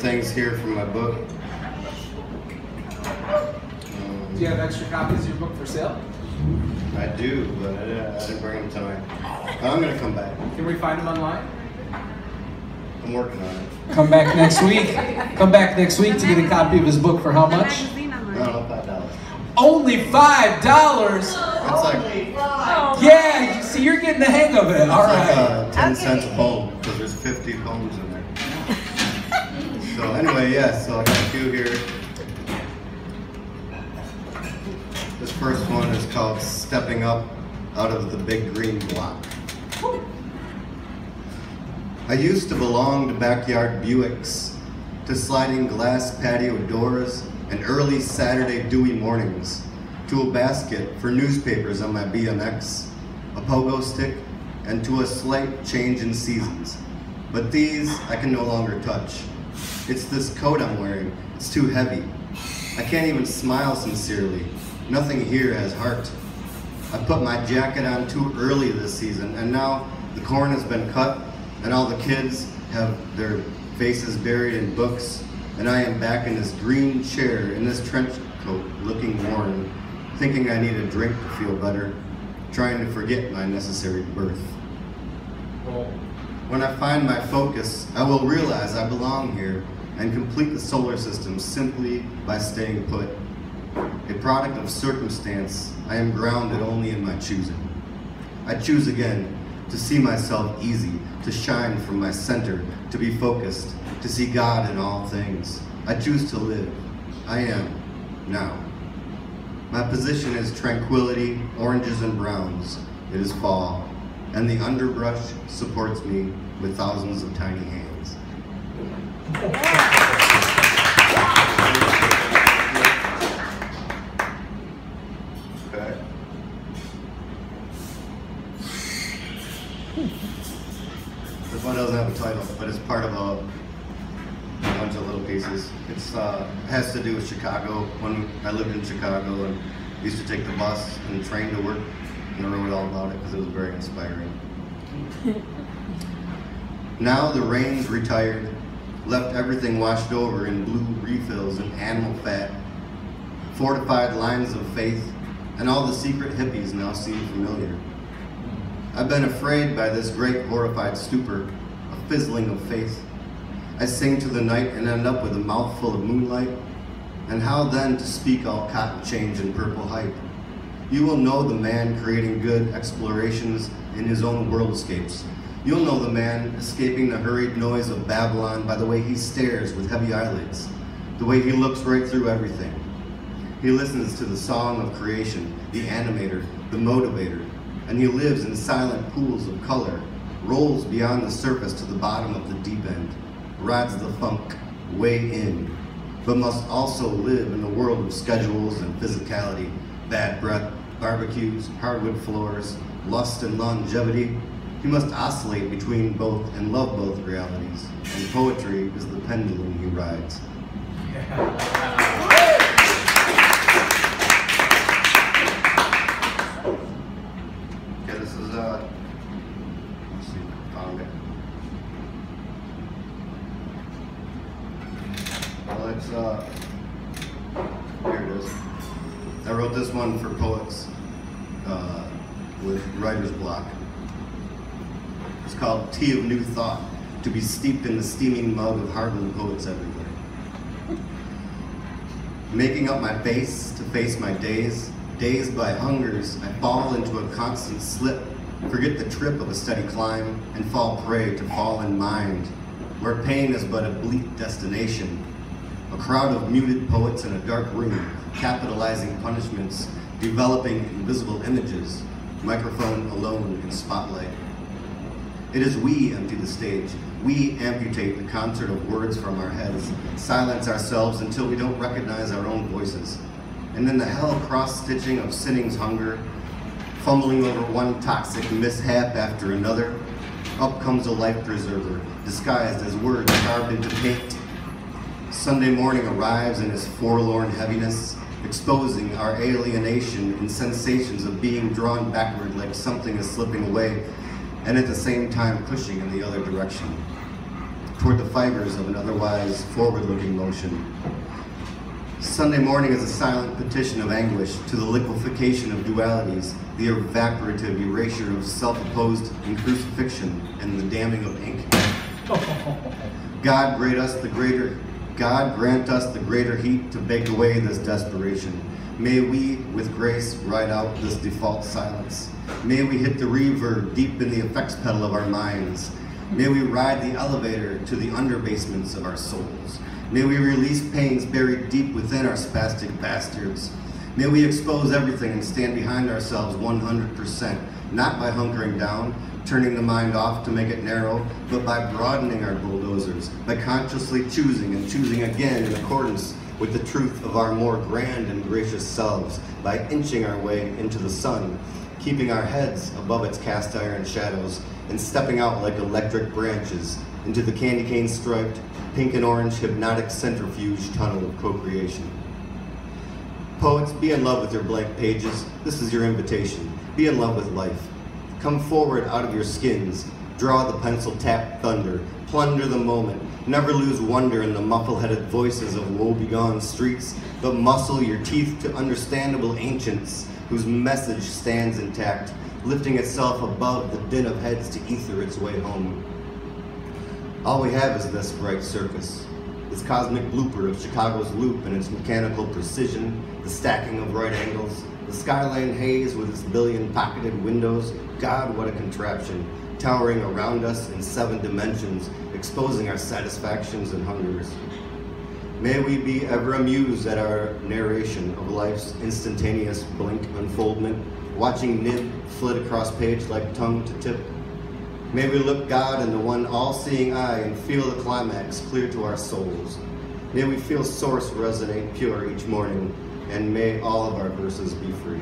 things here from my book. Do you have extra copies of your book for sale? I do, but I didn't bring them tonight. I'm going to come back. Can we find them online? I'm working on it. Come back next week. Come back next week to get a copy of his book for how much? No, $5. Only $5. It's like, Yeah, you see, you're getting the hang of it. All it's right. like 10 cents a poem, because there's 50 poems in there. So anyway, yeah, so I got a few here. This first one is called Stepping Up Out of the Big Green Block. I used to belong to backyard Buicks, to sliding glass patio doors and early Saturday dewy mornings, to a basket for newspapers on my BMX, a pogo stick, and to a slight change in seasons. But these I can no longer touch. It's this coat I'm wearing. It's too heavy. I can't even smile sincerely. Nothing here has heart. I put my jacket on too early this season, and now the corn has been cut, and all the kids have their faces buried in books, and I am back in this green chair in this trench coat, looking worn, thinking I need a drink to feel better, trying to forget my necessary birth. When I find my focus, I will realize I belong here and complete the solar system simply by staying put. A product of circumstance, I am grounded only in my choosing. I choose again to see myself easy, to shine from my center, to be focused, to see God in all things. I choose to live. I am, now. My position is tranquility, oranges and browns. It is fall, and the underbrush supports me with thousands of tiny hands. Okay. This one doesn't have a title, but it's part of a bunch of little pieces. It has to do with Chicago. When I lived in Chicago and used to take the bus and train to work, and I wrote all about it because it was very inspiring. Now the rain's retired, left everything washed over in blue refills and animal fat, fortified lines of faith, and all the secret hippies now seem familiar. I've been afraid by this great horrified stupor, a fizzling of faith. I sing to the night and end up with a mouthful of moonlight, and how then to speak all cotton change and purple hype? You will know the man creating good explorations in his own worldscapes. You'll know the man escaping the hurried noise of Babylon by the way he stares with heavy eyelids, the way he looks right through everything. He listens to the song of creation, the animator, the motivator, and he lives in silent pools of color, rolls beyond the surface to the bottom of the deep end, rides the funk way in, but must also live in the world of schedules and physicality, bad breath, barbecues, hardwood floors, lust and longevity. He must oscillate between both and love both realities, and poetry is the pendulum he rides. Okay, this is, let's see, found it. Well, it's, here it is. I wrote this one for poets with writer's block. It's called Tea of New Thought, to be steeped in the steaming mug of hardened poets everywhere. Making up my face to face my days, dazed by hungers, I fall into a constant slip, forget the trip of a steady climb, and fall prey to fallen mind, where pain is but a bleak destination. A crowd of muted poets in a dark room, capitalizing punishments, developing invisible images, microphone alone in spotlight. It is we empty the stage. We amputate the concert of words from our heads, silence ourselves until we don't recognize our own voices. And in the hell cross-stitching of sinning's hunger, fumbling over one toxic mishap after another, up comes a life preserver, disguised as words carved into paint. Sunday morning arrives in its forlorn heaviness, exposing our alienation in sensations of being drawn backward like something is slipping away, and at the same time pushing in the other direction. toward the fibers of an otherwise forward-looking motion. Sunday morning is a silent petition of anguish to the liquefaction of dualities, the evaporative erasure of self-opposed and crucifixion, and the damning of ink. God grant us the greater heat to bake away this desperation. May we, with grace, ride out this default silence. May we hit the reverb deep in the effects pedal of our minds. May we ride the elevator to the underbasements of our souls. May we release pains buried deep within our spastic bastards. May we expose everything and stand behind ourselves 100%, not by hunkering down, turning the mind off to make it narrow, but by broadening our bulldozers, by consciously choosing and choosing again in accordance with the truth of our more grand and gracious selves, by inching our way into the sun, keeping our heads above its cast iron shadows, and stepping out like electric branches into the candy cane striped, pink and orange hypnotic centrifuge tunnel of co-creation. Poets, be in love with your blank pages. This is your invitation. Be in love with life. Come forward out of your skins. Draw the pencil-tapped thunder. Plunder the moment. Never lose wonder in the muffle-headed voices of woe-begone streets, but muscle your teeth to understandable ancients whose message stands intact, lifting itself above the din of heads to ether its way home. All we have is this bright circus, this cosmic blooper of Chicago's loop and its mechanical precision, the stacking of right angles, the skyline haze with its billion pocketed windows. God, what a contraption, towering around us in 7 dimensions, exposing our satisfactions and hungers. May we be ever amused at our narration of life's instantaneous blink unfoldment, watching nib flit across page like tongue to tip. May we look God in the one all-seeing eye and feel the climax clear to our souls. May we feel source resonate pure each morning, and may all of our verses be free.